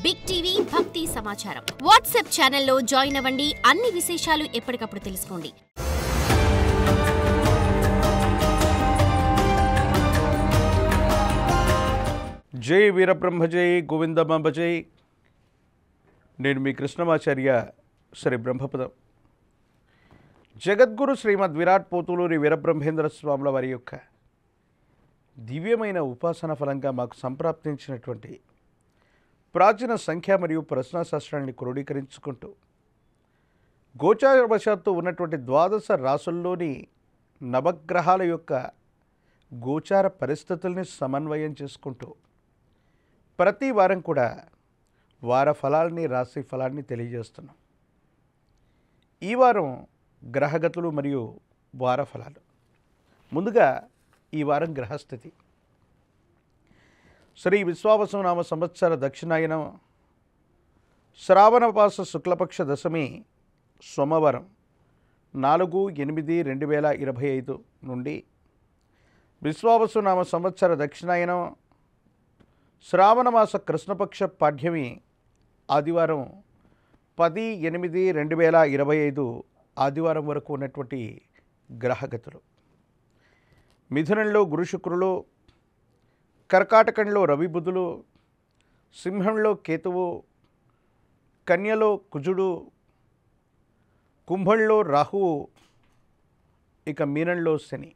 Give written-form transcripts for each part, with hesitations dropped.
Big TV భక్తి సమాచారం WhatsApp ఛానల్లో జాయిన్ అవ్వండి. అన్ని విశేషాలు ఎప్పటికప్పుడు తెలుసుకోండి. జై వీరబ్రహ్మ జై గోవిందమాంబ జై. నేను మీ కృష్ణమాచార్య శ్రీ బ్రహ్మపదం. జగద్గురు శ్రీమద్ విరాట్ పోతులూరి వీరబ్రహ్మేంద్ర స్వాముల వారి యొక్క దివ్యమైన ఉపాసన ఫలంగా మాకు సంప్రాప్తించినటువంటి ప్రాచీన సంఖ్య మరియు ప్రశ్నాశాస్త్రాన్ని క్రోడీకరించుకుంటూ గోచారవశాత్తు ఉన్నటువంటి ద్వాదశ రాసుల్లోని నవగ్రహాల యొక్క గోచార పరిస్థితుల్ని సమన్వయం చేసుకుంటూ ప్రతి వారం కూడా వార ఫలాల్ని రాశి ఫలాన్ని తెలియజేస్తున్నాం. ఈ వారం గ్రహగతులు మరియు వార ఫలాలు. ముందుగా ఈ వారం గ్రహస్థితి. శ్రీ విశ్వావసు నామ సంవత్సర దక్షిణాయనం శ్రావణమాస శుక్లపక్ష దశమి సోమవారం 4/8/2025 నుండి విశ్వావసు నామ సంవత్సర దక్షిణాయనం శ్రావణమాస కృష్ణపక్ష పాడ్యమి ఆదివారం 10/8/2025 ఆదివారం వరకు ఉన్నటువంటి గ్రహగతులు. మిథునంలో గురు శుక్రులు, కర్కాటకంలో రవి బుధులు, సింహంలో కేతువు, కన్యలో కుజుడు, కుంభంలో రాహువు, ఇక మీనంలో శని.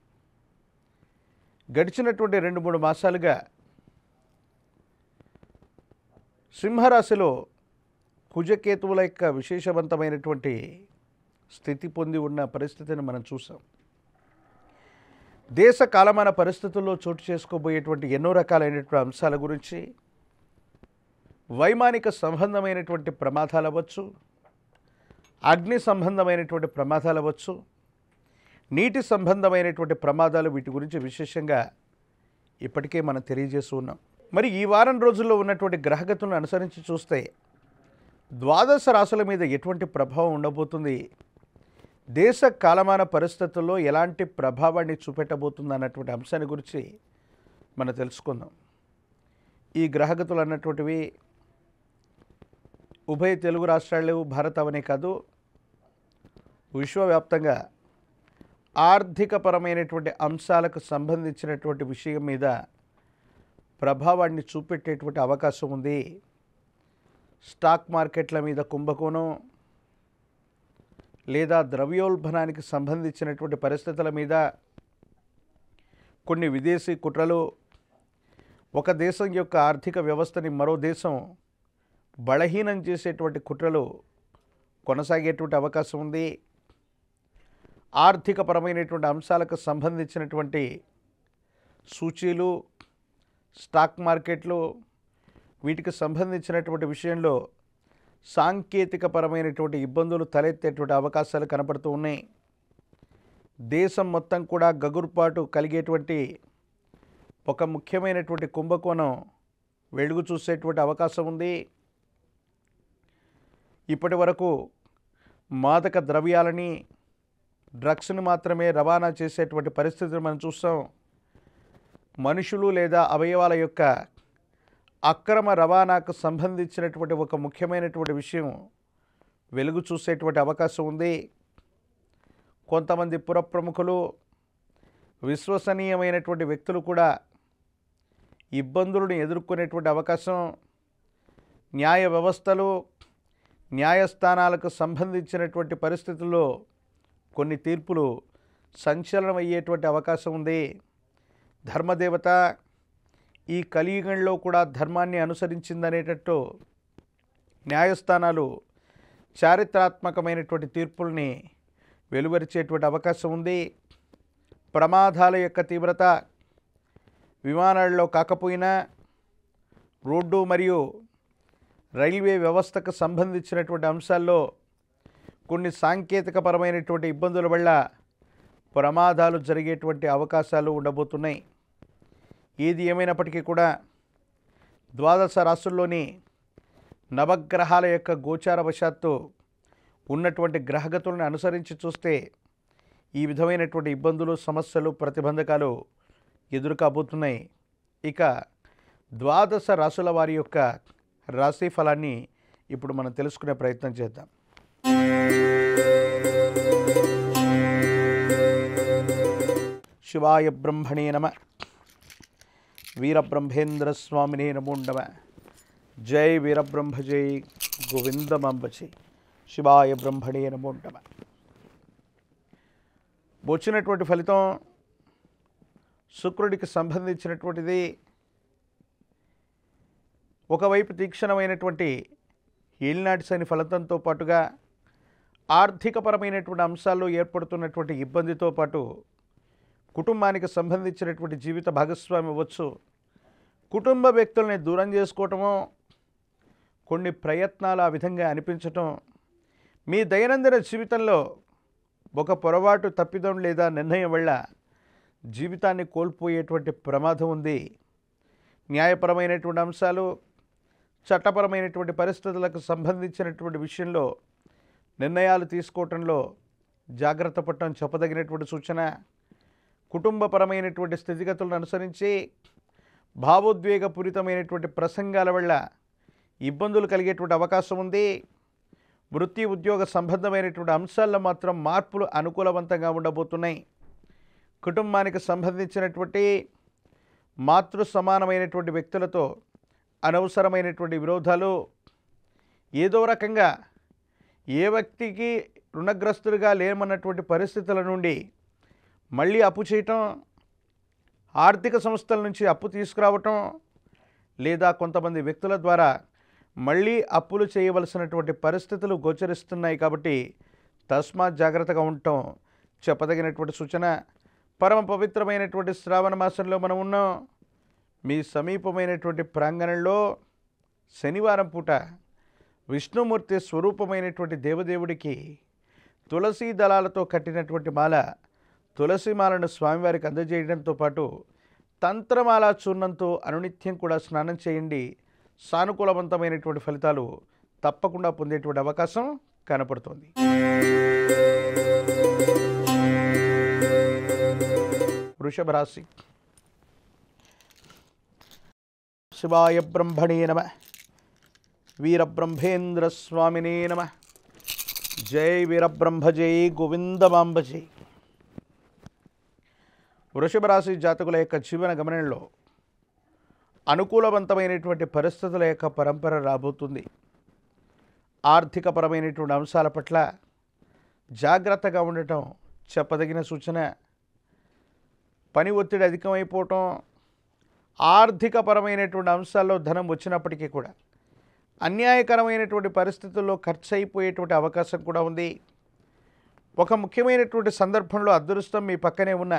గడిచినటువంటి 2-3 మాసాలుగా సింహరాశిలో కుజకేతువుల యొక్క విశేషవంతమైనటువంటి స్థితి పొంది ఉన్న పరిస్థితిని మనం చూసాం. దేశ కాలమాన పరిస్థితుల్లో చోటు చేసుకోబోయేటువంటి ఎన్నో రకాలైనటువంటి అంశాల గురించి, వైమానిక సంబంధమైనటువంటి ప్రమాదాలు అవ్వచ్చు, అగ్ని సంబంధమైనటువంటి ప్రమాదాలు అవ్వచ్చు, నీటి సంబంధమైనటువంటి ప్రమాదాలు, వీటి గురించి విశేషంగా ఇప్పటికే మనం తెలియజేస్తూ ఉన్నాం. మరి ఈ వారం రోజుల్లో ఉన్నటువంటి గ్రహగతులను అనుసరించి చూస్తే ద్వాదశ రాశుల మీద ఎటువంటి ప్రభావం ఉండబోతుంది, దేశ కాలమాన పరిస్థితుల్లో ఎలాంటి ప్రభావాన్ని చూపెట్టబోతుంది అన్నటువంటి అంశాన్ని గురించి మనం తెలుసుకుందాం. ఈ గ్రహగతులు అన్నటువంటివి ఉభయ తెలుగు రాష్ట్రాలు, భారతవనే కాదు విశ్వవ్యాప్తంగా ఆర్థికపరమైనటువంటి అంశాలకు సంబంధించినటువంటి విషయం మీద ప్రభావాన్ని చూపెట్టేటువంటి అవకాశం ఉంది. స్టాక్ మార్కెట్ల మీద కుంభకోణం లేదా ద్రవ్యోల్బణానికి సంబంధించినటువంటి పరిస్థితుల మీద కొన్ని విదేశీ కుట్రలు, ఒక దేశం యొక్క ఆర్థిక వ్యవస్థని మరో దేశం బలహీనం చేసేటువంటి కుట్రలు కొనసాగేటువంటి అవకాశం ఉంది. ఆర్థికపరమైనటువంటి అంశాలకు సంబంధించినటువంటి సూచీలు, స్టాక్ మార్కెట్లు, వీటికి సంబంధించినటువంటి విషయంలో సాంకేతికపరమైనటువంటి ఇబ్బందులు తలెత్తేటువంటి అవకాశాలు కనపడుతూ ఉన్నాయి. దేశం మొత్తం కూడా గగుర్పాటు కలిగేటువంటి ఒక ముఖ్యమైనటువంటి కుంభకోణం వెలుగు చూసేటువంటి అవకాశం ఉంది. ఇప్పటి వరకు మాదక ద్రవ్యాలని, డ్రగ్స్ని మాత్రమే రవాణా చేసేటువంటి పరిస్థితిని మనం చూస్తాం. మనుషులు లేదా అవయవాల యొక్క అక్రమ రవాణాకు సంబంధించినటువంటి ఒక ముఖ్యమైనటువంటి విషయం వెలుగు చూసేటువంటి అవకాశం ఉంది. కొంతమంది పురప్రముఖులు, విశ్వసనీయమైనటువంటి వ్యక్తులు కూడా ఇబ్బందులను ఎదుర్కొనేటువంటి అవకాశం, న్యాయ వ్యవస్థలు, న్యాయస్థానాలకు సంబంధించినటువంటి పరిస్థితుల్లో కొన్ని తీర్పులు సంచలనం అయ్యేటువంటి అవకాశం ఉంది. ధర్మదేవత ఈ కలియుగంలో కూడా ధర్మాన్ని అనుసరించిందనేటట్టు న్యాయస్థానాలు చారిత్రాత్మకమైనటువంటి తీర్పుల్ని వెలువరిచేటువంటి అవకాశం ఉంది. ప్రమాదాల యొక్క తీవ్రత విమానాల్లో కాకపోయినా రోడ్డు మరియు రైల్వే వ్యవస్థకు సంబంధించినటువంటి అంశాల్లో కొన్ని సాంకేతికపరమైనటువంటి ఇబ్బందుల వల్ల ప్రమాదాలు జరిగేటువంటి అవకాశాలు ఉండబోతున్నాయి. ఏది ఏమైనప్పటికీ కూడా ద్వాదశ రాశుల్లోని నవగ్రహాల యొక్క గోచారవశాత్తు ఉన్నటువంటి గ్రహగతులను అనుసరించి చూస్తే ఈ విధమైనటువంటి ఇబ్బందులు, సమస్యలు, ప్రతిబంధకాలు ఎదురు కాబోతున్నాయి. ఇక ద్వాదశ రాశుల వారి యొక్క రాశి ఫలాన్ని ఇప్పుడు మనం తెలుసుకునే ప్రయత్నం చేద్దాం. శివాయ బ్రహ్మణే నమః. వీరబ్రహ్మేంద్ర స్వామినే నమో నమః. జై వీరబ్రహ్మ జై గోవిందమాంబ జై. శివాయ బ్రహ్మణే నమో నమః. వచ్చినటువంటి ఫలితం శుక్రుడికి సంబంధించినటువంటిది. ఒకవైపు తీక్షణమైనటువంటి ఏలినాటి శని ఫలితంతో పాటుగా ఆర్థికపరమైనటువంటి అంశాల్లో ఏర్పడుతున్నటువంటి ఇబ్బందితో పాటు కుటుంబానికి సంబంధించినటువంటి జీవిత భాగస్వామి అవ్వచ్చు, కుటుంబ వ్యక్తుల్ని దూరం చేసుకోవటమో, కొన్ని ప్రయత్నాలు ఆ విధంగా అనిపించటం, మీ దైనందిన జీవితంలో ఒక పొరపాటు తప్పిదం లేదా నిర్ణయం వల్ల జీవితాన్ని కోల్పోయేటువంటి ప్రమాదం ఉంది. న్యాయపరమైనటువంటి అంశాలు, చట్టపరమైనటువంటి పరిస్థితులకు సంబంధించినటువంటి విషయంలో నిర్ణయాలు తీసుకోవటంలో జాగ్రత్త పడటం చెప్పదగినటువంటి సూచన. కుటుంబపరమైనటువంటి స్థితిగతులను అనుసరించి భావోద్వేగపూరితమైనటువంటి ప్రసంగాల వల్ల ఇబ్బందులు కలిగేటువంటి అవకాశం ఉంది. వృత్తి ఉద్యోగ సంబంధమైనటువంటి అంశాల్లో మాత్రం మార్పులు అనుకూలవంతంగా ఉండబోతున్నాయి. కుటుంబానికి సంబంధించినటువంటి మాతృ సమానమైనటువంటి వ్యక్తులతో అనవసరమైనటువంటి విరోధాలు, ఏదో రకంగా ఏ వ్యక్తికి రుణగ్రస్తులుగా లేమన్నటువంటి పరిస్థితుల నుండి మళ్ళీ అప్పు చేయటం, ఆర్థిక సంస్థల నుంచి అప్పు తీసుకురావటం, లేదా కొంతమంది వ్యక్తుల ద్వారా మళ్ళీ అప్పులు చేయవలసినటువంటి పరిస్థితులు గోచరిస్తున్నాయి. కాబట్టి తస్మాత్ జాగ్రత్తగా ఉండటం చెప్పదగినటువంటి సూచన. పరమ పవిత్రమైనటువంటి శ్రావణ మాసంలో మనం ఉన్నాం. మీ సమీపమైనటువంటి ప్రాంగణంలో శనివారం పూట విష్ణుమూర్తి స్వరూపమైనటువంటి దేవదేవుడికి తులసీ దళాలతో కట్టినటువంటి మాల, తులసి మాలను స్వామివారికి అందజేయడంతో పాటు తంత్రమాల చూర్ణంతో అనునిత్యం కూడా స్నానం చేయండి. సానుకూలవంతమైనటువంటి ఫలితాలు తప్పకుండా పొందేటువంటి అవకాశం కనపడుతోంది. వృషభ రాశి. శివాయ బ్రహ్మణే నమః. వీరబ్రహ్మేంద్ర స్వామినే నమః. జై వీరబ్రహ్మ జై గోవిందమాంబ జై. వృషభ రాశి జాతకుల యొక్క జీవన గమనంలో అనుకూలవంతమైనటువంటి పరిస్థితుల యొక్క పరంపర రాబోతుంది. ఆర్థికపరమైనటువంటి అంశాల పట్ల జాగ్రత్తగా ఉండటం చెప్పదగిన సూచన. పని ఒత్తిడి అధికమైపోవటం, ఆర్థికపరమైనటువంటి అంశాల్లో ధనం వచ్చినప్పటికీ కూడా అన్యాయకరమైనటువంటి పరిస్థితుల్లో ఖర్చు అయిపోయేటువంటి అవకాశం కూడా ఉంది. ఒక ముఖ్యమైనటువంటి సందర్భంలో అదృష్టం మీ పక్కనే ఉన్న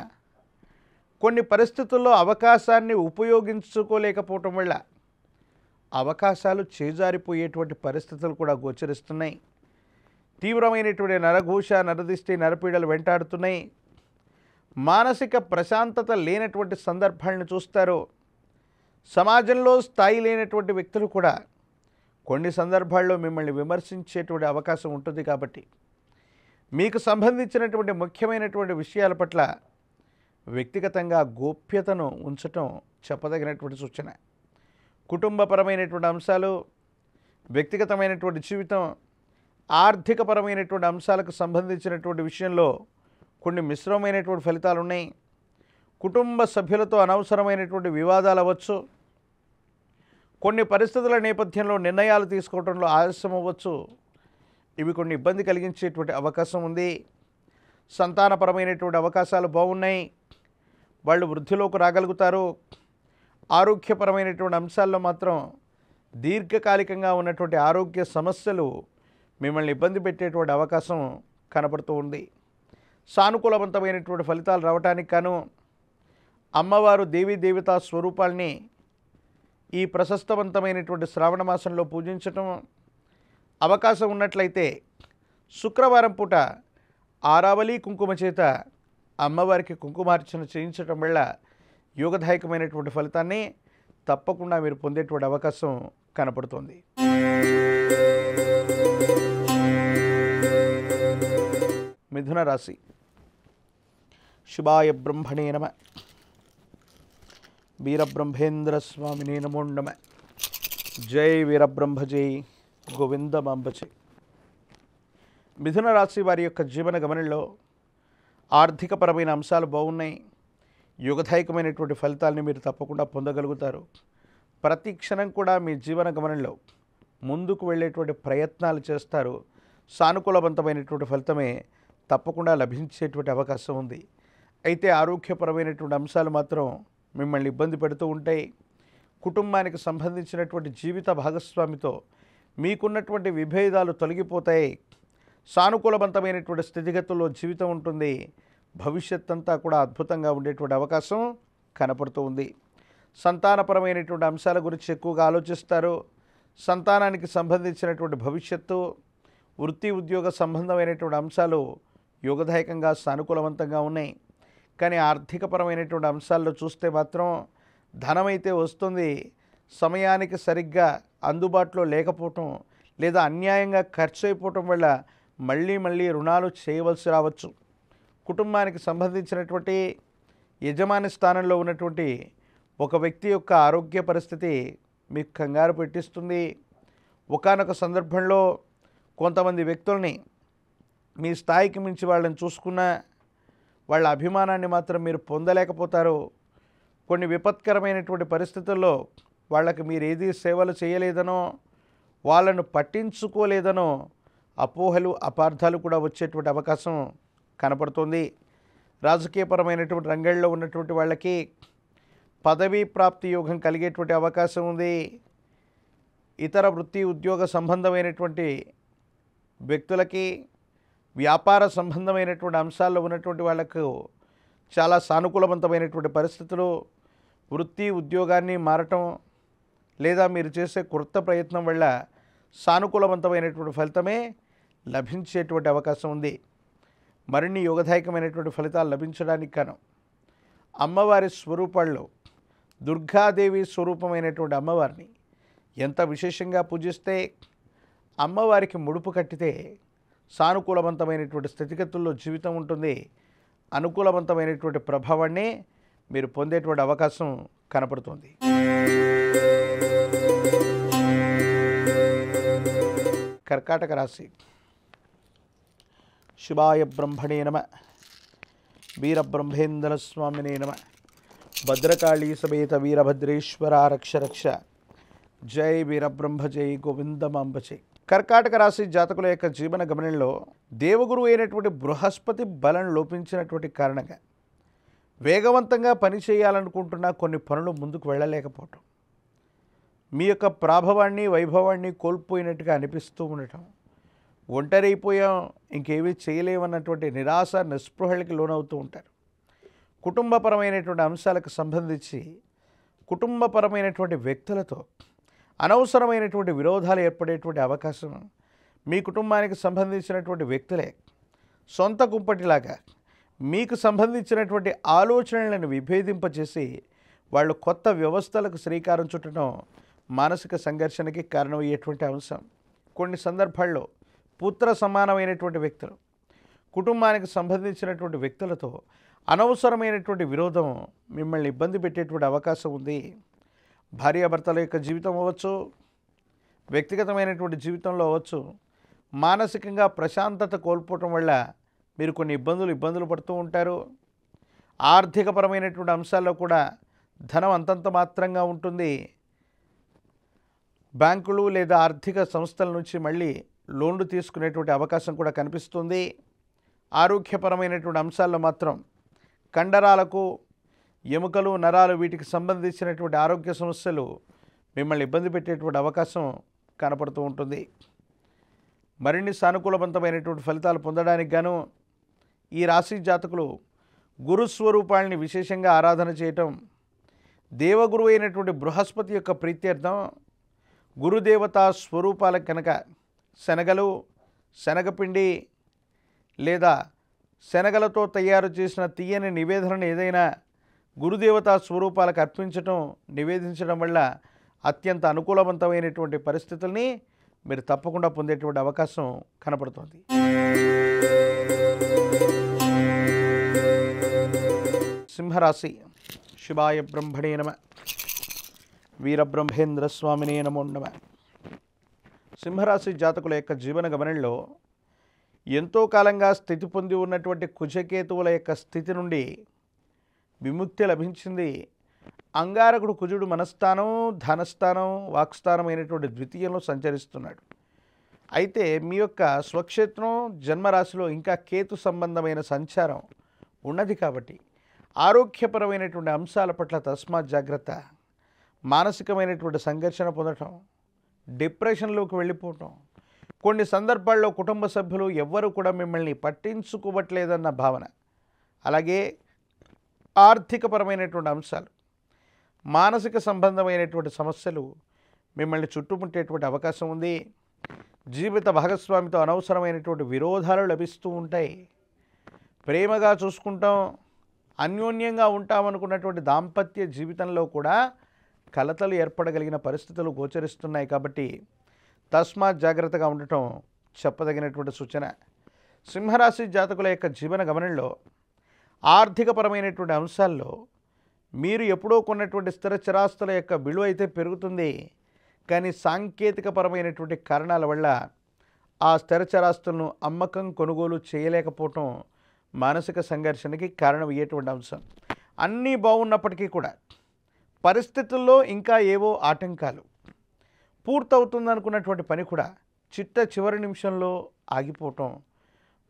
కొన్ని పరిస్థితుల్లో అవకాశాన్ని ఉపయోగించుకోలేకపోవటం వల్ల అవకాశాలు చేజారిపోయేటువంటి పరిస్థితులు కూడా గోచరిస్తున్నాయి. తీవ్రమైనటువంటి నరఘోష, నరదిష్టి, నరపీడలు వెంటాడుతున్నాయి. మానసిక ప్రశాంతత లేనటువంటి సందర్భాలను చూస్తారు. సమాజంలో స్థాయి లేనటువంటి వ్యక్తులు కూడా కొన్ని సందర్భాల్లో మిమ్మల్ని విమర్శించేటువంటి అవకాశం ఉంటుంది. కాబట్టి మీకు సంబంధించినటువంటి ముఖ్యమైనటువంటి విషయాల పట్ల వ్యక్తిగతంగా గోప్యతను ఉంచటం చెప్పదగినటువంటి సూచన. కుటుంబపరమైనటువంటి అంశాలు, వ్యక్తిగతమైనటువంటి జీవితం, ఆర్థికపరమైనటువంటి అంశాలకు సంబంధించినటువంటి విషయంలో కొన్ని మిశ్రమమైనటువంటి ఫలితాలు ఉన్నాయి. కుటుంబ సభ్యులతో అనవసరమైనటువంటి వివాదాలు అవ్వచ్చు. కొన్ని పరిస్థితుల నేపథ్యంలో నిర్ణయాలు తీసుకోవడంలో ఆలస్యం అవ్వచ్చు. ఇవి కొన్ని ఇబ్బంది కలిగించేటువంటి అవకాశం ఉంది. సంతానపరమైనటువంటి అవకాశాలు బాగున్నాయి. వాళ్ళు వృద్ధిలోకి రాగలుగుతారు. ఆరోగ్యపరమైనటువంటి అంశాల్లో మాత్రం దీర్ఘకాలికంగా ఉన్నటువంటి ఆరోగ్య సమస్యలు మిమ్మల్ని ఇబ్బంది పెట్టేటువంటి అవకాశం కనపడుతూ ఉంది. సానుకూలవంతమైనటువంటి ఫలితాలు రావడానికి కాను అమ్మవారు దేవీ దేవతా స్వరూపాల్ని ఈ ప్రశస్తవంతమైనటువంటి శ్రావణ మాసంలో పూజించటం, అవకాశం ఉన్నట్లయితే శుక్రవారం పూట ఆరావళి కుంకుమ చేత అమ్మవారికి కుంకుమార్చన చేయించటం వల్ల యోగదాయకమైనటువంటి ఫలితాన్ని తప్పకుండా మీరు పొందేటువంటి అవకాశం కనపడుతోంది. మిథున రాశి. శివాయ బ్రహ్మణే నమః. వీరబ్రహ్మేంద్ర స్వామినే నమో నమః. జై వీరబ్రహ్మ జై గోవిందమాంబజై. మిథున రాశి వారి యొక్క జీవన గమనంలో ఆర్థికపరమైన అంశాలు బాగున్నాయి. యుగదాయకమైనటువంటి ఫలితాలని మీరు తప్పకుండా పొందగలుగుతారు. ప్రతి క్షణం కూడా మీ జీవన గమనంలో ముందుకు వెళ్ళేటువంటి ప్రయత్నాలు చేస్తారు. సానుకూలవంతమైనటువంటి ఫలితమే తప్పకుండా లభించేటువంటి అవకాశం ఉంది. అయితే ఆరోగ్యపరమైనటువంటి అంశాలు మాత్రం మిమ్మల్ని ఇబ్బంది పెడుతూ ఉంటాయి. కుటుంబానికి సంబంధించినటువంటి జీవిత భాగస్వామితో మీకున్నటువంటి విభేదాలు తొలగిపోతాయి. సానుకూలవంతమైనటువంటి స్థితిగతుల్లో జీవితం ఉంటుంది. భవిష్యత్ అంతా కూడా అద్భుతంగా ఉండేటువంటి అవకాశం కనపడుతూ ఉంది. సంతానపరమైనటువంటి అంశాల గురించి ఎక్కువగా ఆలోచిస్తారు. సంతానానికి సంబంధించినటువంటి భవిష్యత్తు, వృత్తి ఉద్యోగ సంబంధమైనటువంటి అంశాలు యోగదాయకంగా సానుకూలవంతంగా ఉన్నాయి. కానీ ఆర్థికపరమైనటువంటి అంశాల్లో చూస్తే మాత్రం ధనమైతే వస్తుంది, సమయానికి సరిగ్గా అందుబాటులో లేకపోవటం లేదా అన్యాయంగా ఖర్చు అయిపోవటం వల్ల మళ్ళీ రుణాలు చేయవలసి రావచ్చు. కుటుంబానికి సంబంధించినటువంటి యజమాని స్థానంలో ఉన్నటువంటి ఒక వ్యక్తి యొక్క ఆరోగ్య పరిస్థితి మీకు కంగారు పెట్టిస్తుంది. ఒకానొక సందర్భంలో కొంతమంది వ్యక్తుల్ని మీ స్థాయికి మించి వాళ్ళని చూసుకున్న వాళ్ళ అభిమానాన్ని మాత్రం మీరు పొందలేకపోతారు. కొన్ని విపత్కరమైనటువంటి పరిస్థితుల్లో వాళ్ళకి మీరు ఏది సేవలు చేయలేదనో, వాళ్ళను పట్టించుకోలేదనో అపోహలు, అపార్థాలు కూడా వచ్చేటువంటి అవకాశం కనపడుతుంది. రాజకీయపరమైనటువంటి రంగంలో ఉన్నటువంటి వాళ్ళకి పదవీ ప్రాప్తి యోగం కలిగేటువంటి అవకాశం ఉంది. ఇతర వృత్తి ఉద్యోగ సంబంధమైనటువంటి వ్యక్తులకి, వ్యాపార సంబంధమైనటువంటి అంశాల్లో ఉన్నటువంటి వాళ్ళకు చాలా సానుకూలవంతమైనటువంటి పరిస్థితులు, వృత్తి ఉద్యోగాన్ని మారటం లేదా మీరు చేసే కొత్త ప్రయత్నం వల్ల సానుకూలవంతమైనటువంటి ఫలితమే లభించేటువంటి అవకాశం ఉంది. మరిన్ని యోగదాయకమైనటువంటి ఫలితాలు లభించడానికి కాను అమ్మవారి స్వరూపాల్లో దుర్గాదేవి స్వరూపమైనటువంటి అమ్మవారిని ఎంత విశేషంగా పూజిస్తే, అమ్మవారికి ముడుపు కట్టితే సానుకూలవంతమైనటువంటి స్థితిగతుల్లో జీవితం ఉంటుంది. అనుకూలవంతమైనటువంటి ప్రభావాన్ని మీరు పొందేటువంటి అవకాశం కనపడుతుంది. కర్కాటక రాశి. శివాయ బ్రహ్మణే నమ, వీరబ్రహ్మేంద్ర స్వామినే నమ, భద్రకాళీ సమేత వీరభద్రేశ్వర రక్ష రక్ష. జై వీరబ్రహ్మ జై గోవిందమాంబజై. కర్కాటక రాశి జాతకుల యొక్క జీవన గమనంలో దేవగురు అయినటువంటి బృహస్పతి బలం లోపించినటువంటి కారణంగా వేగవంతంగా పనిచేయాలనుకుంటున్న కొన్ని పనులు ముందుకు వెళ్ళలేకపోవటం, మీ యొక్క ప్రాభవాన్ని, వైభవాన్ని కోల్పోయినట్టుగా అనిపిస్తూ ఉండటం, ఒంటరైపోయాం, ఇంకేమీ చేయలేమన్నటువంటి నిరాశ, నిస్పృహలకి లోనవుతూ ఉంటారు. కుటుంబపరమైనటువంటి అంశాలకు సంబంధించి కుటుంబపరమైనటువంటి వ్యక్తులతో అనవసరమైనటువంటి విరోధాలు ఏర్పడేటువంటి అవకాశం, మీ కుటుంబానికి సంబంధించినటువంటి వ్యక్తులే సొంత కుంపటిలాగా మీకు సంబంధించినటువంటి ఆలోచనలను విభేదింపచేసి వాళ్ళు కొత్త వ్యవస్థలకు శ్రీకారం చుట్టడం మానసిక సంఘర్షణకి కారణమయ్యేటువంటి అంశం. కొన్ని సందర్భాల్లో పుత్ర సమానమైనటువంటి వ్యక్తులు కుటుంబానికి సంబంధించినటువంటి వ్యక్తులతో అనవసరమైనటువంటి విరోధం మిమ్మల్ని ఇబ్బంది పెట్టేటువంటి అవకాశం ఉంది. భార్యాభర్తల యొక్క జీవితం అవ్వచ్చు, వ్యక్తిగతమైనటువంటి జీవితంలో అవ్వచ్చు, మానసికంగా ప్రశాంతత కోల్పోవటం వల్ల మీరు కొన్ని ఇబ్బందులు పడుతూ ఉంటారు. ఆర్థికపరమైనటువంటి అంశాల్లో కూడా ధనం అంతంత మాత్రంగా ఉంటుంది. బ్యాంకులు లేదా ఆర్థిక సంస్థల నుంచి మళ్ళీ లోన్లు తీసుకునేటువంటి అవకాశం కూడా కనిపిస్తుంది. ఆరోగ్యపరమైనటువంటి అంశాల్లో మాత్రం కండరాలకు, ఎముకలు, నరాలు వీటికి సంబంధించినటువంటి ఆరోగ్య సమస్యలు మిమ్మల్ని ఇబ్బంది పెట్టేటువంటి అవకాశం కనపడుతూ ఉంటుంది. మరిన్ని సానుకూలవంతమైనటువంటి ఫలితాలు పొందడానికి గాను ఈ రాశి జాతకులు గురుస్వరూపాలని విశేషంగా ఆరాధన చేయటం, దేవగురు అయినటువంటి బృహస్పతి యొక్క ప్రీత్యర్థం గురుదేవతా స్వరూపాలకు కనుక శనగలు, శనగపిండి లేదా శనగలతో తయారు చేసిన తీయని నివేదనను ఏదైనా గురుదేవతా స్వరూపాలకు అర్పించటం, నివేదించడం వల్ల అత్యంత అనుకూలవంతమైనటువంటి పరిస్థితుల్ని మీరు తప్పకుండా పొందేటువంటి అవకాశం కనపడుతుంది. సింహరాశి. శివాయ బ్రహ్మణే నమ, వీరబ్రహ్మేంద్ర స్వామినే నమో నమః. సింహరాశి జాతకుల యొక్క జీవన గమనంలో ఎంతో కాలంగా స్థితి పొంది ఉన్నటువంటి కుజకేతువుల యొక్క స్థితి నుండి విముక్తి లభించింది. అంగారకుడు కుజుడు మనస్థానం, ధనస్థానం, వాక్స్థానం అయినటువంటి ద్వితీయంలో సంచరిస్తున్నాడు. అయితే మీ యొక్క స్వక్షేత్రం జన్మరాశిలో ఇంకా కేతు సంబంధమైన సంచారం ఉన్నది కాబట్టి ఆరోగ్యపరమైనటువంటి అంశాల పట్ల తస్మాత్ జాగ్రత్త. మానసికమైనటువంటి సంఘర్షణ పొందటం, డిప్రెషన్లోకి వెళ్ళిపోవటం, కొన్ని సందర్భాల్లో కుటుంబ సభ్యులు ఎవ్వరూ కూడా మిమ్మల్ని పట్టించుకోవట్లేదన్న భావన, అలాగే ఆర్థికపరమైనటువంటి అంశాలు, మానసిక సంబంధమైనటువంటి సమస్యలు మిమ్మల్ని చుట్టుముట్టేటువంటి అవకాశం ఉంది. జీవిత భాగస్వామితో అనవసరమైనటువంటి విరోధాలు లభిస్తూ ఉంటాయి. ప్రేమగా చూసుకుంటాం, అన్యోన్యంగా ఉంటామనుకున్నటువంటి దాంపత్య జీవితంలో కూడా కలతలు ఏర్పడగలిగిన పరిస్థితులు గోచరిస్తున్నాయి. కాబట్టి తస్మాత్ జాగ్రత్తగా ఉండటం చెప్పదగినటువంటి సూచన. సింహరాశి జాతకుల యొక్క జీవన గమనంలో ఆర్థికపరమైనటువంటి అంశాల్లో మీరు ఎప్పుడో కొన్నటువంటి స్థిర చరాస్తుల యొక్క విలువ అయితే పెరుగుతుంది. కానీ సాంకేతికపరమైనటువంటి కారణాల వల్ల ఆ స్థిర చరాస్తులను అమ్మకం కొనుగోలు చేయలేకపోవటం మానసిక సంఘర్షణకి కారణమయ్యేటువంటి అంశం. అన్నీ బాగున్నప్పటికీ కూడా పరిస్థితుల్లో ఇంకా ఏవో ఆటంకాలు, పూర్తవుతుందనుకున్నటువంటి పని కూడా చిట్ట చివరి నిమిషంలో ఆగిపోవటం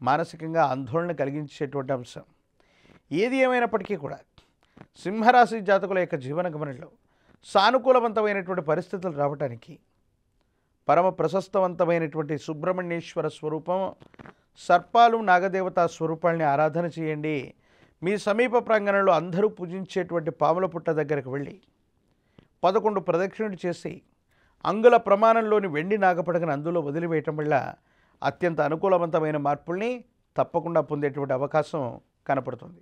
మానసికంగా ఆందోళన కలిగించేటువంటి అంశం. ఏది ఏమైనప్పటికీ కూడా సింహరాశి జాతకుల యొక్క జీవన గమనంలో సానుకూలవంతమైనటువంటి పరిస్థితులు రావటానికి పరమ ప్రశస్తవంతమైనటువంటి సుబ్రహ్మణ్యేశ్వర స్వరూపం, సర్పాలు, నాగదేవతా స్వరూపాలని ఆరాధన చేయండి. మీ సమీప ప్రాంగణంలో అందరూ పూజించేటువంటి పాముల పుట్ట దగ్గరకు వెళ్ళి 11 ప్రదక్షిణలు చేసి అంగుళ ప్రమాణంలోని వెండి నాగపడగను అందులో వదిలివేయటం వల్ల అత్యంత అనుకూలవంతమైన మార్పుల్ని తప్పకుండా పొందేటువంటి అవకాశం కనపడుతుంది.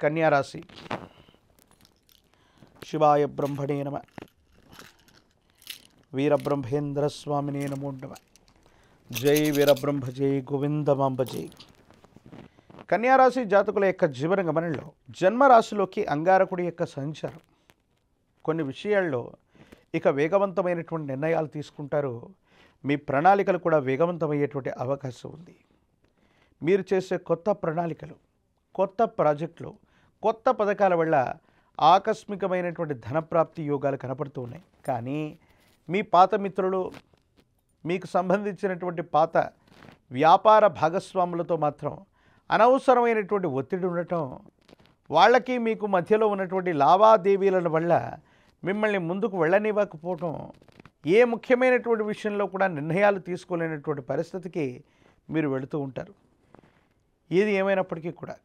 కన్యారాశి. శివాయ బ్రహ్మణే నమః. వీరబ్రహ్మేంద్ర స్వామినే నమో నమః. జై వీరబ్రహ్మ, జై గోవిందమాంబ జై. కన్యారాశి జాతకుల యొక్క జీవన గమనంలో జన్మరాశిలోకి అంగారకుడి యొక్క సంచారం కొన్ని విషయాల్లో ఇక వేగవంతమైనటువంటి నిర్ణయాలు తీసుకుంటారు. మీ ప్రణాళికలు కూడా వేగవంతమయ్యేటువంటి అవకాశం ఉంది. మీరు చేసే కొత్త ప్రణాళికలు, కొత్త ప్రాజెక్టులు, కొత్త పథకాల వల్ల ఆకస్మికమైనటువంటి ధనప్రాప్తి యోగాలు కనపడుతూ ఉన్నాయి. కానీ మీ పాత మిత్రులు, మీకు సంబంధించినటువంటి పాత వ్యాపార భాగస్వాములతో మాత్రం అనవసరమైనటువంటి ఒత్తిడి ఉండటం, వాళ్ళకి మీకు మధ్యలో ఉన్నటువంటి లావాదేవీల వల్ల మిమ్మల్ని ముందుకు వెళ్ళనివ్వకపోవటం, ఏ ముఖ్యమైనటువంటి విషయంలో కూడా నిర్ణయాలు తీసుకోలేనటువంటి పరిస్థితికి మీరు వెళుతూ ఉంటారు. ఏది ఏమైనప్పటికీ కూడా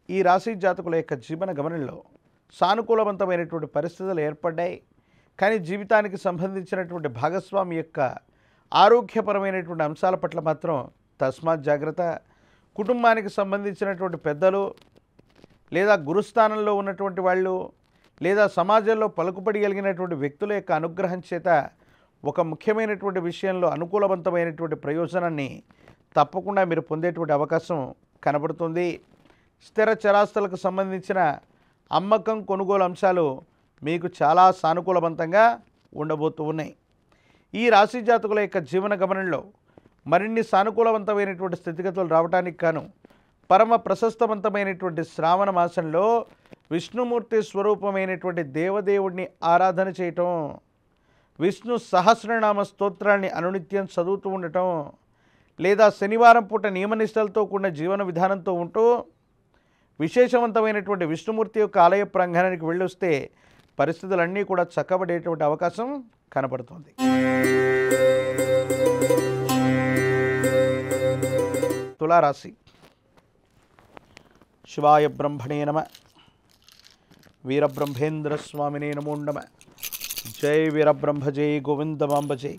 ఈ రాశి జాతకుల యొక్క జీవన గమనంలో సానుకూలవంతమైనటువంటి పరిస్థితులు ఏర్పడ్డాయి. కానీ జీవితానికి సంబంధించినటువంటి భాగస్వామి యొక్క ఆరోగ్యపరమైనటువంటి అంశాల పట్ల మాత్రం తస్మాత్ జాగ్రత్త. కుటుంబానికి సంబంధించినటువంటి పెద్దలు లేదా గురుస్థానంలో ఉన్నటువంటి వాళ్ళు లేదా సమాజంలో పలుకుబడి కలిగినటువంటి వ్యక్తుల యొక్క అనుగ్రహం చేత ఒక ముఖ్యమైనటువంటి విషయంలో అనుకూలవంతమైనటువంటి ప్రయోజనాన్ని తప్పకుండా మీరు పొందేటువంటి అవకాశం కనబడుతుంది. స్థిర చరాస్తులకు సంబంధించిన అమ్మకం కొనుగోలు అంశాలు మీకు చాలా సానుకూలవంతంగా ఉండబోతూ ఉన్నాయి. ఈ రాశి జాతకుల యొక్క జీవన గమనంలో మరిన్ని సానుకూలవంతమైనటువంటి స్థితిగతులు రావడానికి కాను పరమ ప్రశస్తవంతమైనటువంటి శ్రావణ మాసంలో విష్ణుమూర్తి స్వరూపమైనటువంటి దేవదేవుడిని ఆరాధన చేయటం, విష్ణు సహస్రనామ స్తోత్రాన్ని అనునిత్యం చదువుతూ ఉండటం, లేదా శనివారం పూట నియమనిష్టలతో కూడిన జీవన విధానంతో ఉంటూ విశేషవంతమైనటువంటి విష్ణుమూర్తి యొక్క ఆలయ ప్రాంగణానికి వెళ్ళొస్తే పరిస్థితులన్నీ కూడా చక్కబడేటువంటి అవకాశం కనపడుతుంది. తులారాశి. శివాయ బ్రహ్మణే నమః. వీరబ్రహ్మేంద్ర స్వామినే నమో నమః. జై వీరబ్రహ్మ, జై గోవిందమాంబ జై.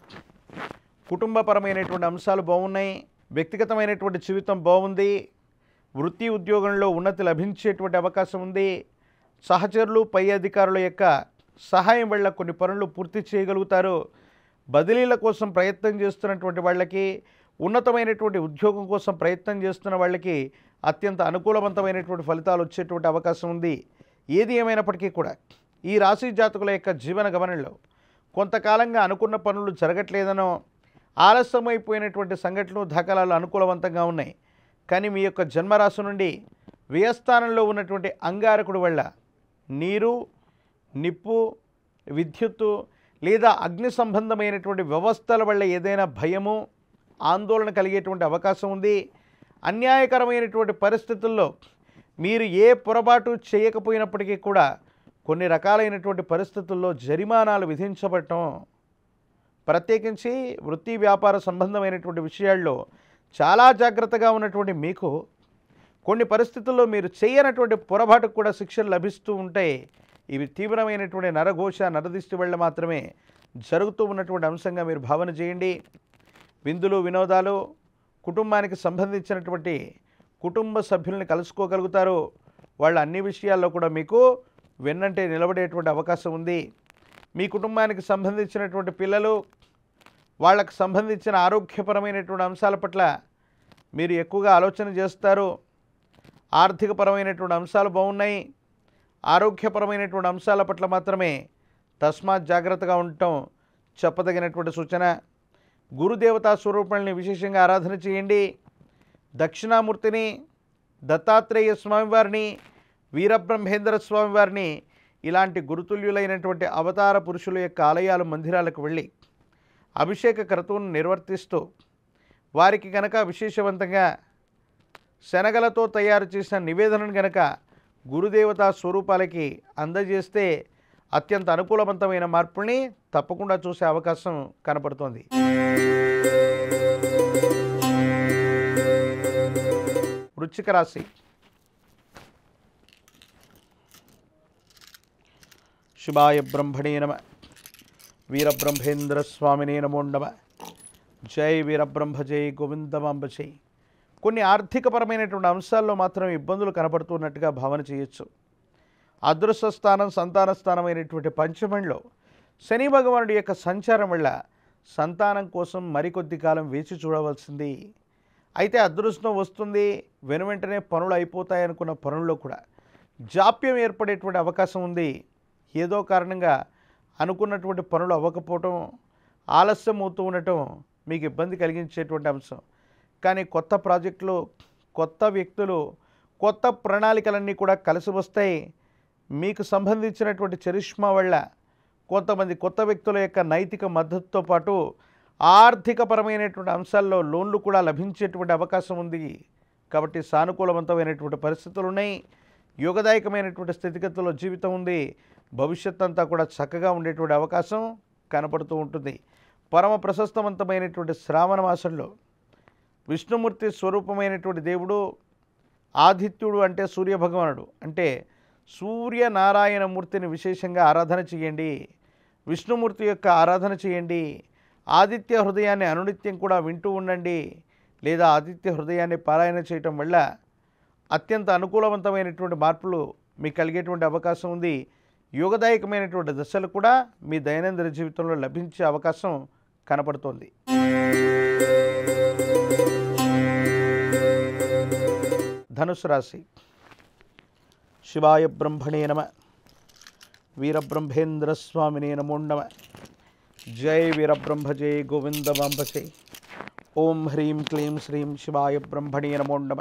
కుటుంబపరమైనటువంటి అంశాలు బాగున్నాయి. వ్యక్తిగతమైనటువంటి జీవితం బాగుంది. వృత్తి ఉద్యోగంలో ఉన్నతి లభించేటువంటి అవకాశం ఉంది. సహచరులు, పై అధికారుల యొక్క సహాయం వల్ల కొన్ని పనులు పూర్తి చేయగలుగుతారు. బదిలీల కోసం ప్రయత్నం చేస్తున్నటువంటి వాళ్ళకి ఉన్నతమైనటువంటి ఉద్యోగం కోసం ప్రయత్నం చేస్తున్న వాళ్ళకి అత్యంత అనుకూలవంతమైనటువంటి ఫలితాలు వచ్చేటువంటి అవకాశం ఉంది. ఏది ఏమైనప్పటికీ కూడా ఈ రాశి జాతకుల యొక్క జీవన గమనంలో కొంతకాలంగా అనుకున్న పనులు జరగట్లేదనో, ఆలస్యమైపోయినటువంటి సంఘటనలు దాఖలాలు అనుకూలవంతంగా ఉన్నాయి. కానీ మీ యొక్క జన్మరాశి నుండి వ్యయస్థానంలో ఉన్నటువంటి అంగారకుడు వల్ల నీరు, నిప్పు, విద్యుత్తు లేదా అగ్ని సంబంధమైనటువంటి వ్యవస్థల వల్ల ఏదైనా భయము, ఆందోళన కలిగేటువంటి అవకాశం ఉంది. అన్యాయకరమైనటువంటి పరిస్థితుల్లో మీరు ఏ పొరపాటు చేయకపోయినప్పటికీ కూడా కొన్ని రకాలైనటువంటి పరిస్థితుల్లో జరిమానాలు విధించబడటం, ప్రత్యేకించి వృత్తి వ్యాపార సంబంధమైనటువంటి విషయాల్లో చాలా జాగ్రత్తగా ఉన్నటువంటి మీకు కొన్ని పరిస్థితుల్లో మీరు చేయనటువంటి పొరపాటుకు కూడా శిక్షలు లభిస్తూ ఉంటాయి. ఇవి తీవ్రమైనటువంటి నరఘోష, నరదిష్టి వల్ల మాత్రమే జరుగుతూ ఉన్నటువంటి అంశంగా మీరు భావన చేయండి. విందులు, వినోదాలు, కుటుంబానికి సంబంధించినటువంటి కుటుంబ సభ్యుల్ని కలుసుకోగలుగుతారు. వాళ్ళ అన్ని విషయాల్లో కూడా మీకు వెన్నంటే నిలబడేటువంటి అవకాశం ఉంది. మీ కుటుంబానికి సంబంధించినటువంటి పిల్లలు, వాళ్ళకు సంబంధించిన ఆరోగ్యపరమైనటువంటి అంశాల పట్ల మీరు ఎక్కువగా ఆలోచన చేస్తారు. ఆర్థికపరమైనటువంటి అంశాలు బాగున్నాయి. ఆరోగ్యపరమైనటువంటి అంశాల పట్ల మాత్రమే తస్మాత్ జాగ్రత్తగా ఉండటం చెప్పదగినటువంటి సూచన. గురుదేవతా స్వరూపాలని విశేషంగా ఆరాధన చేయండి. దక్షిణామూర్తిని, దత్తాత్రేయ స్వామివారిని, వీరబ్రహ్మేంద్ర స్వామివారిని ఇలాంటి గురుతుల్యులైనటువంటి అవతార పురుషుల యొక్క ఆలయాలు, మందిరాలకు వెళ్ళి అభిషేక క్రతువును నిర్వర్తిస్తూ వారికి గనక విశేషవంతంగా శనగలతో తయారు చేసిన నివేదనను గనక గురుదేవతా స్వరూపాలకి అందజేస్తే అత్యంత అనుకూలవంతమైన మార్పుల్ని తప్పకుండా చూసే అవకాశం కనపడుతోంది. వృశ్చిక రాశి. శివాయ బ్రహ్మణే నమ. వీరబ్రహ్మేంద్ర స్వామినే నమో నమ. జై వీరబ్రహ్మ, జై గోవిందమాంబ జై. కొన్ని ఆర్థికపరమైనటువంటి అంశాల్లో మాత్రం ఇబ్బందులు కనపడుతున్నట్టుగా భావన చేయొచ్చు. అదృష్ట స్థానం, సంతాన స్థానమైనటువంటి పంచమంలో శని భగవానుడి యొక్క సంచారం వల్ల సంతానం కోసం మరికొద్ది కాలం వేచి చూడవలసింది. అయితే అదృష్టం వస్తుంది, వెనువెంటనే పనులు అయిపోతాయనుకున్న పనుల్లో కూడా జాప్యం ఏర్పడేటువంటి అవకాశం ఉంది. ఏదో కారణంగా అనుకున్నటువంటి పనులు అవ్వకపోవటం, ఆలస్యం అవుతూ ఉండటం మీకు ఇబ్బంది కలిగించేటువంటి అంశం. కానీ కొత్త ప్రాజెక్టులు, కొత్త వ్యక్తులు, కొత్త ప్రణాళికలన్నీ కూడా కలిసి వస్తాయి. మీకు సంబంధించినటువంటి చరిష్మా వల్ల కొంతమంది కొత్త వ్యక్తుల యొక్క నైతిక మద్దతుతో పాటు ఆర్థికపరమైనటువంటి అంశాల్లో లోన్లు కూడా లభించేటువంటి అవకాశం ఉంది. కాబట్టి సానుకూలవంతమైనటువంటి పరిస్థితులు ఉన్నాయి. యోగదాయకమైనటువంటి స్థితిగతుల్లో జీవితం ఉంది. భవిష్యత్ అంతా కూడా చక్కగా ఉండేటువంటి అవకాశం కనపడుతూ ఉంటుంది. పరమ ప్రశస్తవంతమైనటువంటి శ్రావణ మాసంలో విష్ణుమూర్తి స్వరూపమైనటువంటి దేవుడు ఆదిత్యుడు, అంటే సూర్యభగవానుడు, అంటే సూర్యనారాయణమూర్తిని విశేషంగా ఆరాధన చేయండి. విష్ణుమూర్తి యొక్క ఆరాధన చేయండి. ఆదిత్య హృదయాన్ని అనునిత్యం కూడా వింటూ ఉండండి, లేదా ఆదిత్య హృదయాన్ని పారాయణ చేయటం వల్ల అత్యంత అనుకూలవంతమైనటువంటి మార్పులు మీకు కలిగేటువంటి అవకాశం ఉంది. యోగదాయకమైనటువంటి దశలు కూడా మీ దైనందిన జీవితంలో లభించే అవకాశం కనపడుతోంది. ధనుసు రాశి. శివాయ బ్రహ్మణే నమ. వీరబ్రహ్మేంద్ర స్వామినే నమో నమ. జై వీరబ్రహ్మ, జై గోవిందమాంబ జై. ఓం హ్రీం క్లీం శ్రీం శివాయ బ్రహ్మణే నమో నమ.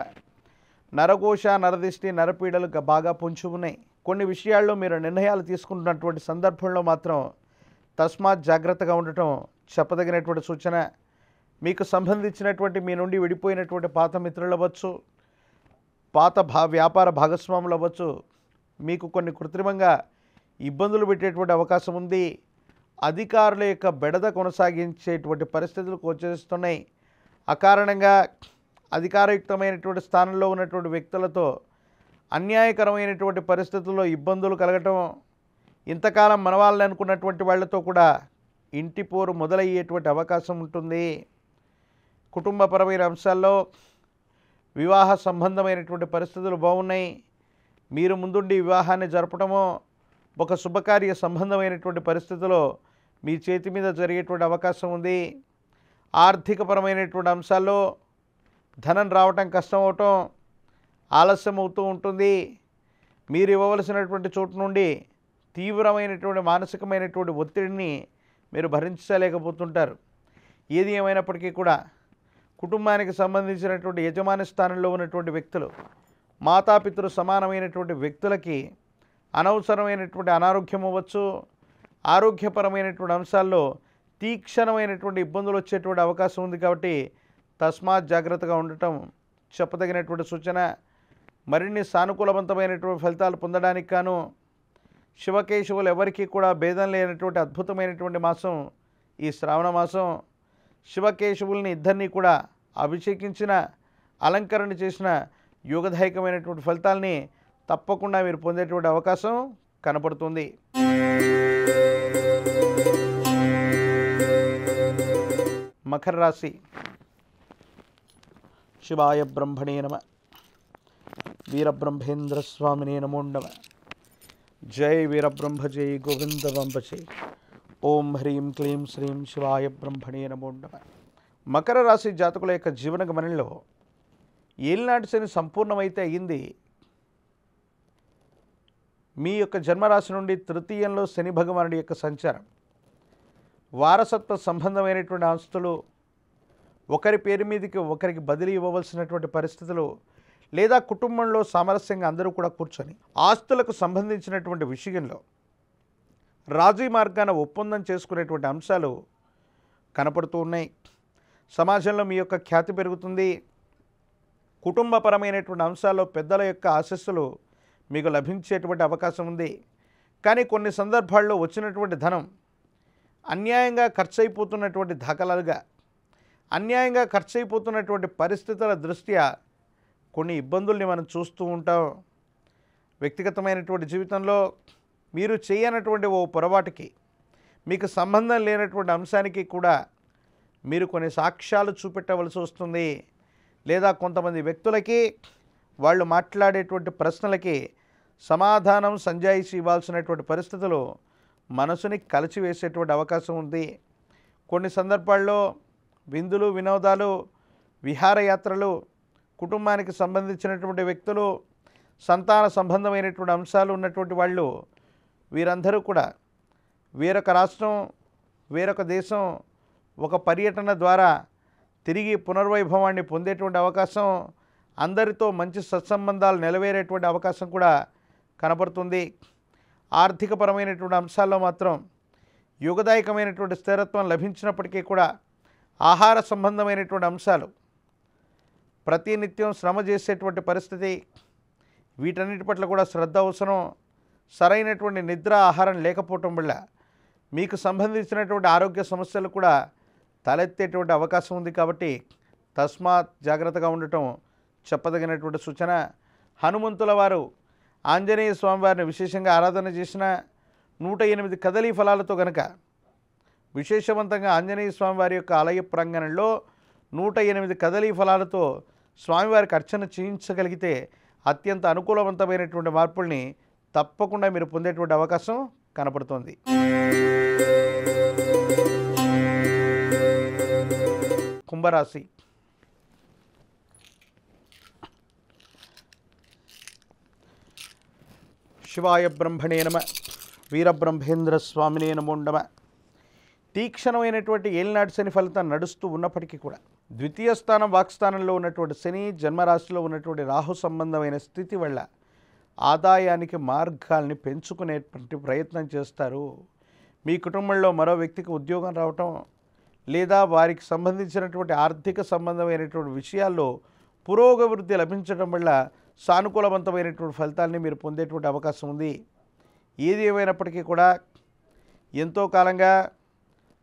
నరఘోష, నరదిష్టి, నరపీడలు బాగా పొంచి ఉన్నాయి. కొన్ని విషయాల్లో మీరు నిర్ణయాలు తీసుకుంటున్నటువంటి సందర్భంలో మాత్రం తస్మాత్ జాగ్రత్తగా ఉండటం చెప్పదగినటువంటి సూచన. మీకు సంబంధించినటువంటి మీ నుండి విడిపోయినటువంటి పాత మిత్రులు అవ్వచ్చు, పాత వ్యాపార భాగస్వాములు అవ్వచ్చు, మీకు కొన్ని కృత్రిమంగా ఇబ్బందులు పెట్టేటువంటి అవకాశం ఉంది. అధికారుల యొక్క బెడద కొనసాగించేటువంటి పరిస్థితులు వచ్చేస్తున్నాయి. అకారణంగా అధికారయుక్తమైనటువంటి స్థానంలో ఉన్నటువంటి వ్యక్తులతో అన్యాయకరమైనటువంటి పరిస్థితుల్లో ఇబ్బందులు కలగటం, ఇంతకాలం మనవాళ్ళని అనుకున్నటువంటి వాళ్ళతో కూడా ఇంటి పోరు మొదలయ్యేటువంటి అవకాశం ఉంటుంది. కుటుంబపరమైన అంశాల్లో వివాహ సంబంధమైనటువంటి పరిస్థితులు బాగున్నాయి. మీరు ముందుండి వివాహాన్ని జరపడమో, ఒక శుభకార్య సంబంధమైనటువంటి పరిస్థితిలో మీ చేతి మీద జరిగేటువంటి అవకాశం ఉంది. ఆర్థికపరమైనటువంటి అంశాల్లో ధనం రావటం కష్టం అవటం, ఆలస్యం అవుతూ ఉంటుంది. మీరు ఇవ్వవలసినటువంటి చోటు నుండి తీవ్రమైనటువంటి మానసికమైనటువంటి ఒత్తిడిని మీరు భరించలేకపోతుంటారు. ఏది ఏమైనప్పటికీ కూడా కుటుంబానికి సంబంధించినటువంటి యజమాని స్థానంలో ఉన్నటువంటి వ్యక్తులు, మాతాపితృ సమానమైనటువంటి వ్యక్తులకి అనవసరమైనటువంటి అనారోగ్యం అవ్వచ్చు, ఆరోగ్యపరమైనటువంటి అంశాల్లో తీక్షణమైనటువంటి ఇబ్బందులు వచ్చేటువంటి అవకాశం ఉంది. కాబట్టి తస్మాత్ జాగ్రత్తగా ఉండటం చెప్పదగినటువంటి సూచన. మరిన్ని సానుకూలవంతమైనటువంటి ఫలితాలు పొందడానికి గాను శివకేశవులు ఎవరికీ కూడా భేదం లేనటువంటి అద్భుతమైనటువంటి మాసం ఈ శ్రావణ మాసం. శివకేశవుల్ని ఇద్దరినీ కూడా అభిషేకించిన, అలంకరణ చేసిన యోగదాయకమైనటువంటి ఫలితాలని తప్పకుండా మీరు పొందేటువంటి అవకాశం కనపడుతుంది. మకర రాశి. శివాయ బ్రహ్మణే నమ. వీరబ్రహ్మేంద్ర స్వామినే నమో నమః. జై వీరబ్రహ్మ జై గోవింద వంబజై. ఓం హ్రీం క్లీం శ్రీం శివాయ బ్రహ్మణే నమో నమః. మకర రాశి జాతకుల యొక్క జీవన గమనంలో ఏలినాటి శని సంపూర్ణమైతే అయ్యింది. మీ యొక్క జన్మరాశి నుండి తృతీయంలో శని భగవానుడి యొక్క సంచారం, వారసత్వ సంబంధమైనటువంటి ఆస్తులు, ఒకరి పేరు మీదకి ఒకరికి బదిలీ ఇవ్వవలసినటువంటి పరిస్థితులు, లేదా కుటుంబంలో సామరస్యంగా అందరూ కూడా కూర్చొని ఆస్తులకు సంబంధించినటువంటి విషయంలో రాజీ మార్గాన ఒప్పందం చేసుకునేటువంటి అంశాలు కనపడుతూ ఉన్నాయి. సమాజంలో మీ యొక్క ఖ్యాతి పెరుగుతుంది. కుటుంబపరమైనటువంటి అంశాల్లో పెద్దల యొక్క ఆశస్సులు మీకు లభించేటువంటి అవకాశం ఉంది. కానీ కొన్ని సందర్భాల్లో వచ్చినటువంటి ధనం అన్యాయంగా ఖర్చు అయిపోతున్నటువంటి దాఖలాలుగా, అన్యాయంగా ఖర్చు అయిపోతున్నటువంటి పరిస్థితుల దృష్ట్యా కొన్ని ఇబ్బందుల్ని మనం చూస్తూ ఉంటాం. వ్యక్తిగతమైనటువంటి జీవితంలో మీరు చేయనటువంటి ఓ పొరపాటుకి, మీకు సంబంధం లేనటువంటి అంశానికి కూడా మీరు కొన్ని సాక్ష్యాలు చూపెట్టవలసి వస్తుంది. లేదా కొంతమంది వ్యక్తులకి వాళ్ళు మాట్లాడేటువంటి ప్రశ్నలకి సమాధానం సంజాయిషి ఇవ్వాల్సినటువంటి పరిస్థితులు మనసుని కలిచివేసేటువంటి అవకాశం ఉంది. కొన్ని సందర్భాల్లో విందులు, వినోదాలు, విహారయాత్రలు, కుటుంబానికి సంబంధించినటువంటి వ్యక్తులు, సంతాన సంబంధమైనటువంటి అంశాలు ఉన్నటువంటి వాళ్ళు, వీరందరూ కూడా వేరొక రాష్ట్రం, వేరొక దేశం, ఒక పర్యటన ద్వారా తిరిగి పునర్వైభవాన్ని పొందేటువంటి అవకాశం, అందరితో మంచి సత్సంబంధాలు నెలవేరేటువంటి అవకాశం కూడా కనపడుతుంది. ఆర్థికపరమైనటువంటి అంశాల్లో మాత్రం యుగదాయకమైనటువంటి స్థిరత్వం లభించినప్పటికీ కూడా ఆహార సంబంధమైనటువంటి అంశాలు, ప్రతినిత్యం శ్రమ చేసేటువంటి పరిస్థితి, వీటన్నిటి పట్ల కూడా శ్రద్ధ అవసరం. సరైనటువంటి నిద్ర, ఆహారం లేకపోవటం వల్ల మీకు సంబంధించినటువంటి ఆరోగ్య సమస్యలు కూడా తలెత్తేటువంటి అవకాశం ఉంది. కాబట్టి తస్మాత్ జాగ్రత్తగా ఉండటం చెప్పదగినటువంటి సూచన. హనుమంతుల వారు ఆంజనేయ స్వామివారిని విశేషంగా ఆరాధన చేసిన 108 కదలీ ఫలాలతో గనక విశేషవంతంగా ఆంజనేయ స్వామివారి యొక్క ఆలయ ప్రాంగణంలో 108 కదలీ ఫలాలతో స్వామివారికి అర్చన చేయించగలిగితే అత్యంత అనుకూలవంతమైనటువంటి మార్పుల్ని తప్పకుండా మీరు పొందేటువంటి అవకాశం కనపడుతోంది. కుంభరాశి. శివాయ బ్రహ్మణే నమ. వీరబ్రహ్మేంద్ర స్వామినే నమో నమః. తీక్షణమైనటువంటి ఏలినాటి శని ఫలితం నడుస్తూ ఉన్నప్పటికీ కూడా ద్వితీయ స్థానం వాక్స్థానంలో ఉన్నటువంటి శని, జన్మరాశిలో ఉన్నటువంటి రాహు సంబంధమైన స్థితి వల్ల ఆదాయానికి మార్గాల్ని పెంచుకునేటువంటి ప్రయత్నం చేస్తారు. మీ కుటుంబంలో మరో వ్యక్తికి ఉద్యోగం రావటం, లేదా వారికి సంబంధించినటువంటి ఆర్థిక సంబంధమైనటువంటి విషయాల్లో పురోగవృద్ధి లభించడం వల్ల సానుకూలవంతమైనటువంటి ఫలితాలని మీరు పొందేటువంటి అవకాశం ఉంది. ఏది ఏమైనప్పటికీ కూడా ఎంతో కాలంగా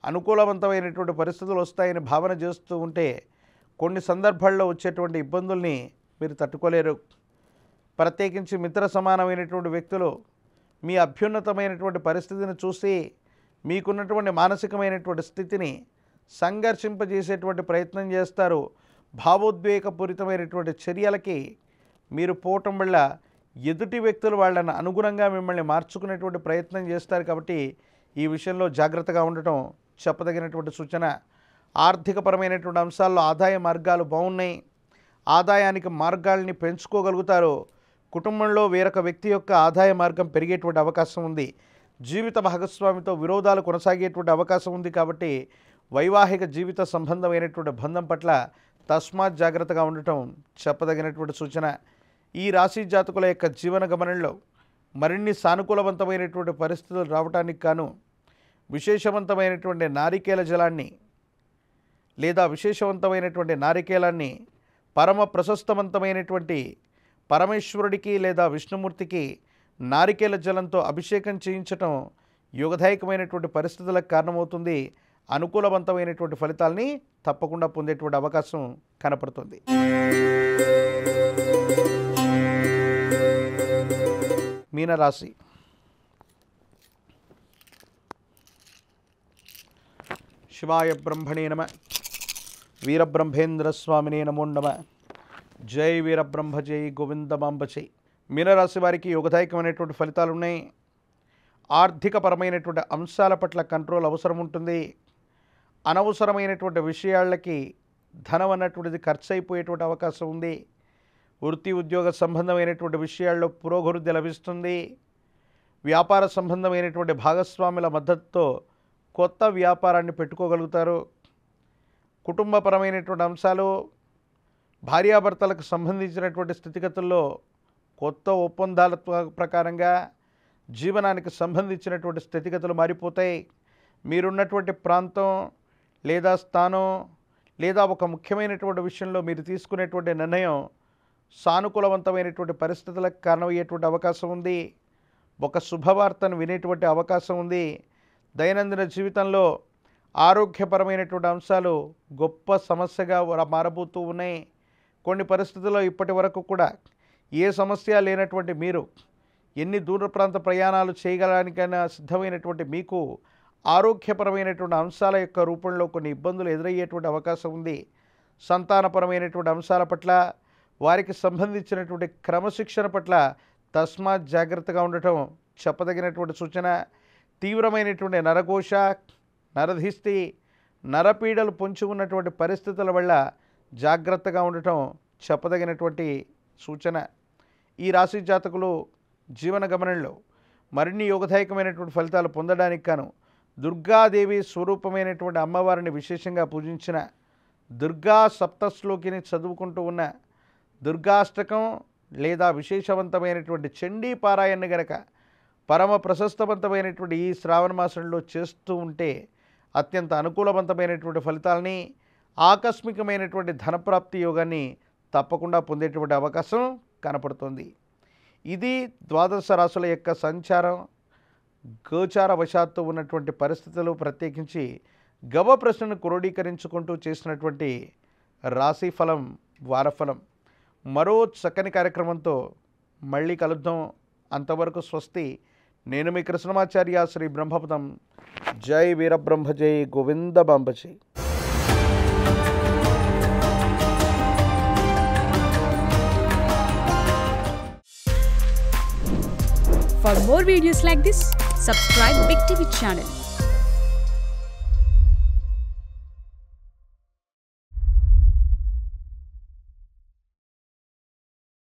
అనుకూలవంతమైనటువంటి పరిస్థితులు వస్తాయని భావన చేస్తూ ఉంటే కొన్ని సందర్భాల్లో వచ్చేటువంటి ఇబ్బందుల్ని మీరు తట్టుకోలేరు. ప్రత్యేకించి మిత్ర సమానమైనటువంటి వ్యక్తులు మీ అభ్యున్నతమైనటువంటి పరిస్థితిని చూసి మీకున్నటువంటి మానసికమైనటువంటి స్థితిని సంఘర్షింపజేసేటువంటి ప్రయత్నం చేస్తారు. భావోద్వేగపూరితమైనటువంటి చర్యలకి మీరు పోవటం వల్ల ఎదుటి వ్యక్తులు వాళ్ళని అనుగుణంగా మిమ్మల్ని మార్చుకునేటువంటి ప్రయత్నం చేస్తారు. కాబట్టి ఈ విషయంలో జాగ్రత్తగా ఉండటం చెప్పదగినటువంటి సూచన. ఆర్థికపరమైనటువంటి అంశాల్లో ఆదాయ మార్గాలు బాగున్నాయి. ఆదాయానికి మార్గాల్ని పెంచుకోగలుగుతారు. కుటుంబంలో వేరొక వ్యక్తి యొక్క ఆదాయ మార్గం పెరిగేటువంటి అవకాశం ఉంది. జీవిత భాగస్వామితో విరోధాలు కొనసాగేటువంటి అవకాశం ఉంది. కాబట్టి వైవాహిక జీవిత సంబంధమైనటువంటి బంధం పట్ల తస్మాత్ జాగ్రత్తగా ఉండటం చెప్పదగినటువంటి సూచన. ఈ రాశి జాతకుల యొక్క జీవన గమనంలో మరిన్ని సానుకూలవంతమైనటువంటి పరిస్థితులు రావడానికి గాను విశేషవంతమైనటువంటి నారికేల జలాన్ని లేదా విశేషవంతమైనటువంటి నారికేలాన్ని పరమ ప్రశస్తవంతమైనటువంటి పరమేశ్వరుడికి లేదా విష్ణుమూర్తికి నారికేల జలంతో అభిషేకం చేయించటం యోగదాయకమైనటువంటి పరిస్థితులకు కారణమవుతుంది. అనుకూలవంతమైనటువంటి ఫలితాల్ని తప్పకుండా పొందేటువంటి అవకాశం కనపడుతుంది. మీనరాశి. శివాయ బ్రహ్మణే నమ. వీరబ్రహ్మేంద్ర స్వామినే నమో నమ. జై వీరబ్రహ్మ జై గోవిందమాంబ జై. మీనరాశి వారికి యోగదాయకమైనటువంటి ఫలితాలు ఉన్నాయి. ఆర్థికపరమైనటువంటి అంశాల పట్ల కంట్రోల్ అవసరం ఉంటుంది. అనవసరమైనటువంటి విషయాలకి ధనం అన్నటువంటిది ఖర్చు అయిపోయేటువంటి అవకాశం ఉంది. వృత్తి ఉద్యోగ సంబంధమైనటువంటి విషయాల్లో పురోభివృద్ధి లభిస్తుంది. వ్యాపార సంబంధమైనటువంటి భాగస్వాముల మద్దతుతో కొత్త వ్యాపారాన్ని పెట్టుకోగలుగుతారు. కుటుంబపరమైనటువంటి అంశాలు, భార్యాభర్తలకు సంబంధించినటువంటి స్థితిగతుల్లో కొత్త ఒప్పందాల ప్రకారంగా జీవనానికి సంబంధించినటువంటి స్థితిగతులు మారిపోతాయి. మీరున్నటువంటి ప్రాంతం లేదా స్థానం లేదా ఒక ముఖ్యమైనటువంటి విషయంలో మీరు తీసుకునేటువంటి నిర్ణయం సానుకూలవంతమైనటువంటి పరిస్థితులకు కారణమయ్యేటువంటి అవకాశం ఉంది. ఒక శుభవార్తను వినేటువంటి అవకాశం ఉంది. దైనందిన జీవితంలో ఆరోగ్యపరమైనటువంటి అంశాలు గొప్ప సమస్యగా మారబోతూ ఉన్నాయి. కొన్ని పరిస్థితుల్లో ఇప్పటి వరకు కూడా ఏ సమస్య లేనటువంటి మీరు ఎన్ని దూర ప్రాంత ప్రయాణాలు చేయగలడానికైనా సిద్ధమైనటువంటి మీకు ఆరోగ్యపరమైనటువంటి అంశాల యొక్క రూపంలో కొన్ని ఇబ్బందులు ఎదురయ్యేటువంటి అవకాశం ఉంది. సంతానపరమైనటువంటి అంశాల పట్ల, వారికి సంబంధించినటువంటి క్రమశిక్షణ పట్ల తస్మాత్ జాగ్రత్తగా ఉండటం చెప్పదగినటువంటి సూచన. తీవ్రమైనటువంటి నరఘోష, నరధిష్టి, నరపీడలు పొంచి ఉన్నటువంటి పరిస్థితుల వల్ల జాగ్రత్తగా ఉండటం చెప్పదగినటువంటి సూచన. ఈ రాశి జాతకులు జీవన గమనంలో మరిన్ని యోగదాయకమైనటువంటి ఫలితాలు పొందడానికి గాను దుర్గాదేవి స్వరూపమైనటువంటి అమ్మవారిని విశేషంగా పూజించిన, దుర్గా సప్తశ్లోకిని చదువుకుంటూ ఉన్న, దుర్గాష్టకం లేదా విశేషవంతమైనటువంటి చండీ పారాయణ గనక పరమ ప్రశస్తవంతమైనటువంటి ఈ శ్రావణ మాసంలో చేస్తూ ఉంటే అత్యంత అనుకూలవంతమైనటువంటి ఫలితాలని, ఆకస్మికమైనటువంటి ధనప్రాప్తి యోగాన్ని తప్పకుండా పొందేటువంటి అవకాశం కనపడుతుంది. ఇది ద్వాదశ రాశుల యొక్క సంచారం, గోచార వశాత్తు ఉన్నటువంటి పరిస్థితులు, ప్రత్యేకించి గవ ప్రశ్నను క్రోడీకరించుకుంటూ చేసినటువంటి రాశిఫలం, వారఫలం. మరో చక్కని కార్యక్రమంతో మళ్ళీ కలుద్దాం. అంతవరకు స్వస్తి. నేను మీ కృష్ణమాచార్య, శ్రీ బ్రహ్మపదం. జై వీరబ్రహ్మ జై గోవిందమాంబ జై. For more videos like this, subscribe Big TV channel.